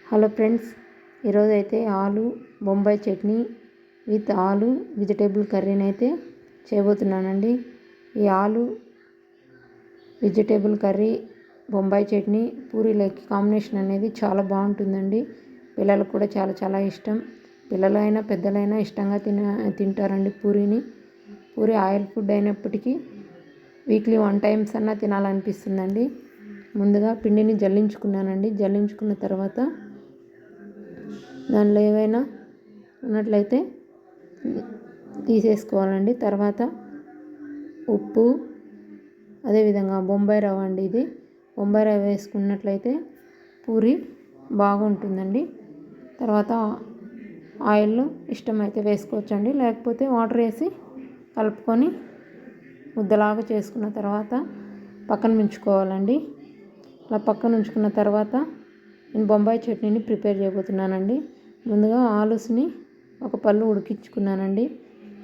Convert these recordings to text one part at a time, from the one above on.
Hello friends, ఈరోజైతే ఆలు Bombay chutney with ఆలు వెజిటేబుల్ కర్రీని అయితే చేయబోతున్నానండి. ఈ ఆలు వెజిటేబుల్ కర్రీ బొంబాయి చట్నీ పూరీలోకి కాంబినేషన్ అనేది చాలా బాగుంటుందండి. పిల్లలకు కూడా చాలా ఇష్టం. పిల్లలైనా పెద్దలైనా ఇష్టంగా తింటారండి పూరీని. పూరీ ఆయిల్ ఫుడ్ అయినప్పటికీ వీక్లీ 1 టైమ్స్ అన్నా తినాలనిపిస్తుందండి. ముందుగా పిండిని జల్లించుకున్నానండి. జల్లించుకున్న తర్వాత దానిలో ఏవైనా ఉన్నట్లయితే తీసేసుకోవాలండి. తర్వాత ఉప్పు, అదేవిధంగా బొంబాయి రవ్వ అండి. ఇది బొంబాయి రవ్వ వేసుకున్నట్లయితే పూరి బాగుంటుందండి. తర్వాత ఆయిల్లో ఇష్టమైతే వేసుకోవచ్చండి, లేకపోతే వాటర్ వేసి కలుపుకొని ముద్దలాగా చేసుకున్న తర్వాత పక్కన ఉంచుకోవాలండి. అలా పక్కన ఉంచుకున్న తర్వాత నేను బొంబాయి చట్నీని ప్రిపేర్ చేయబోతున్నానండి. ముందుగా ఆలూస్ని ఒక పళ్ళు ఉడికించుకున్నానండి.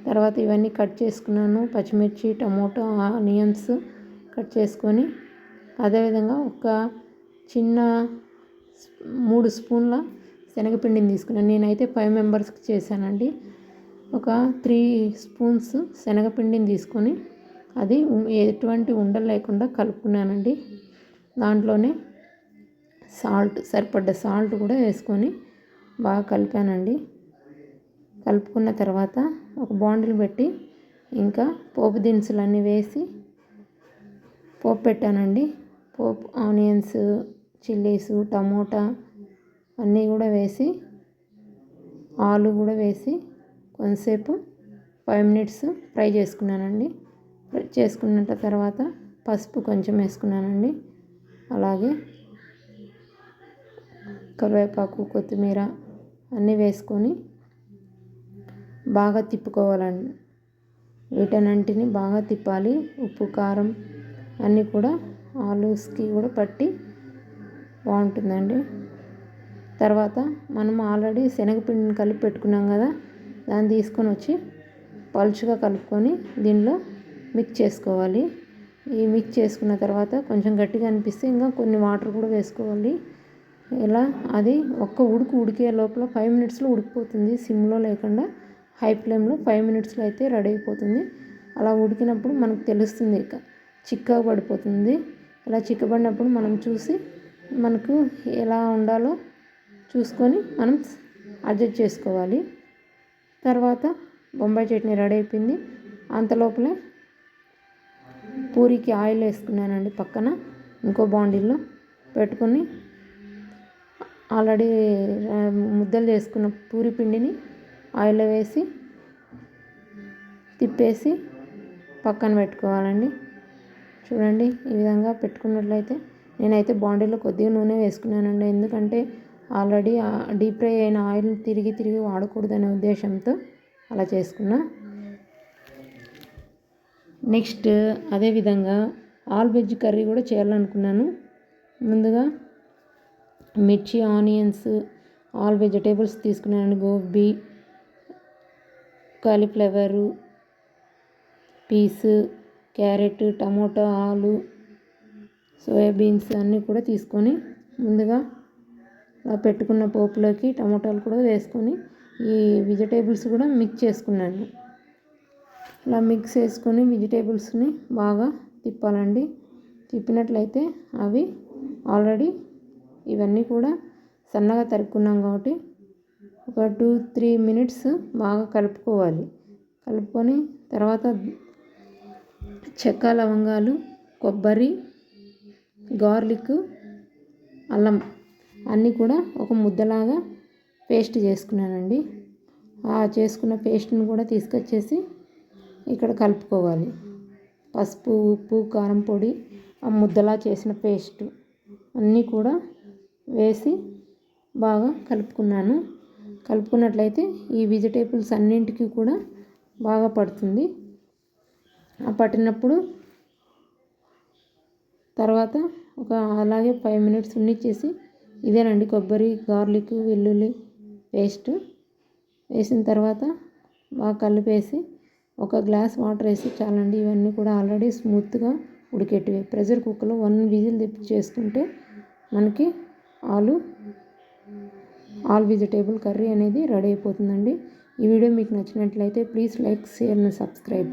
తర్వాత ఇవన్నీ కట్ చేసుకున్నాను. పచ్చిమిర్చి, టమోటా, ఆనియన్స్ కట్ చేసుకొని, అదేవిధంగా ఒక చిన్న 3 స్పూన్ల శనగపిండిని తీసుకున్నాను. నేనైతే 5 మెంబర్స్కి చేశానండి. ఒక 3 స్పూన్స్ శనగపిండిని తీసుకొని అది ఎటువంటి ఉండలు లేకుండా కలుపుకున్నానండి. దాంట్లోనే సరిపడ్డ సాల్ట్ కూడా వేసుకొని బాగా కలిపానండి. కలుపుకున్న తర్వాత ఒక బాండిల్ పెట్టి ఇంకా పోపు దినుసులన్నీ వేసి పోపు పెట్టానండి. పోపు ఆనియన్స్, చిల్లీస్, టమోటా అన్నీ కూడా వేసి, ఆలు కూడా వేసి కొంతసేపు 5 మినిట్స్ ఫ్రై చేసుకున్నానండి. ఫ్రై చేసుకున్న తర్వాత పసుపు కొంచెం వేసుకున్నానండి. అలాగే కరివేపాకు, కొత్తిమీర అన్నీ వేసుకొని బాగా తిప్పుకోవాలండి. వీటన్నింటిని బాగా తిప్పాలి. ఉప్పు, కారం అన్నీ కూడా ఆలూస్కి కూడా పట్టి బాగుంటుందండి. తర్వాత మనం ఆల్రెడీ శనగపిండిని కలిపి పెట్టుకున్నాం కదా, దాన్ని తీసుకొని వచ్చి పలుచగా కలుపుకొని దీనిలో మిక్స్ చేసుకోవాలి. ఈ మిక్స్ చేసుకున్న తర్వాత కొంచెం గట్టిగా అనిపిస్తే ఇంకా కొన్ని వాటర్ కూడా వేసుకోవాలి. ఇలా అది ఉడికే లోపల 5 మినిట్స్లో ఉడికిపోతుంది. సిమ్లో లేకుండా హై ఫ్లేమ్లో 5 మినిట్స్లో అయితే రెడీ అయిపోతుంది. అలా ఉడికినప్పుడు మనకు తెలుస్తుంది, చిక్కగా పడిపోతుంది. ఇలా చిక్కబడినప్పుడు మనం చూసి మనకు ఎలా ఉండాలో చూసుకొని మనం అడ్జస్ట్ చేసుకోవాలి. తర్వాత బొంబాయి చట్నీ రెడీ అయిపోయింది. అంతలోపలే పూరికి ఆయిల్ వేసుకున్నానండి. పక్కన ఇంకో బాండిల్లో పెట్టుకొని ఆల్రెడీ ముద్దలు చేసుకున్న పూరి పిండిని ఆయిల్లో వేసి తిప్పేసి పక్కన పెట్టుకోవాలండి. చూడండి, ఈ విధంగా పెట్టుకున్నట్లయితే నేనైతే బాండీలో కొద్దిగా నూనె వేసుకున్నానండి. ఎందుకంటే ఆల్రెడీ డీప్ ఫ్రై అయిన ఆయిల్ తిరిగి వాడకూడదనే ఉద్దేశంతో అలా చేసుకున్నా. నెక్స్ట్ అదేవిధంగా ఆలు వెజ్ కర్రీ కూడా చేయాలనుకున్నాను. ముందుగా మిర్చి, ఆనియన్స్, ఆల్ వెజిటేబుల్స్ తీసుకున్నాను. గోబీ, కాలీఫ్లవరు, పీస్, క్యారెట్, టమోటా, ఆలు, సోయాబీన్స్ అన్నీ కూడా తీసుకొని ముందుగా పెట్టుకున్న పోపులోకి టమోటాలు కూడా వేసుకొని ఈ వెజిటేబుల్స్ కూడా మిక్స్ చేసుకున్నాను. ఇలా మిక్స్ చేసుకొని వెజిటేబుల్స్ని బాగా తిప్పాలండి. తిప్పినట్లయితే అవి ఆల్రెడీ ఇవన్నీ కూడా సన్నగా తరుక్కున్నాం కాబట్టి ఒక 2-3 మినిట్స్ బాగా కలుపుకోవాలి. కలుపుకొని తర్వాత చెక్క, లవంగాలు, కొబ్బరి, గార్లిక్, అల్లం అన్నీ కూడా ఒక ముద్దలాగా పేస్ట్ చేసుకున్నానండి. ఆ చేసుకున్న పేస్ట్ని కూడా తీసుకొచ్చేసి ఇక్కడ కలుపుకోవాలి. పసుపు, ఉప్పు, కారం పొడి, ఆ ముద్దలా చేసిన పేస్ట్ అన్నీ కూడా వేసి బాగా కలుపుకున్నాను. కలుపుకున్నట్లయితే ఈ వెజిటేబుల్స్ అన్నింటికి కూడా బాగా పడుతుంది. ఆ పట్టినప్పుడు తర్వాత అలాగే 5 మినిట్స్ ఉన్నిచ్చేసి ఇదేనండి కొబ్బరి, గార్లిక్, వెల్లుల్లి పేస్ట్ వేసిన తర్వాత బాగా కలిపేసి ఒక గ్లాస్ వాటర్ వేసి చాలండి. ఇవన్నీ కూడా ఆల్రెడీ స్మూత్గా ఉడికేటివి. ప్రెషర్ కుక్కర్లో 1 విజిల్ తెప్పి చేసుకుంటే మనకి ఆలు ఆల్ వెజిటేబుల్ కర్రీ అనేది రెడీ అయిపోతుందండి. ఈ వీడియో మీకు నచ్చినట్లయితే please like, share and subscribe.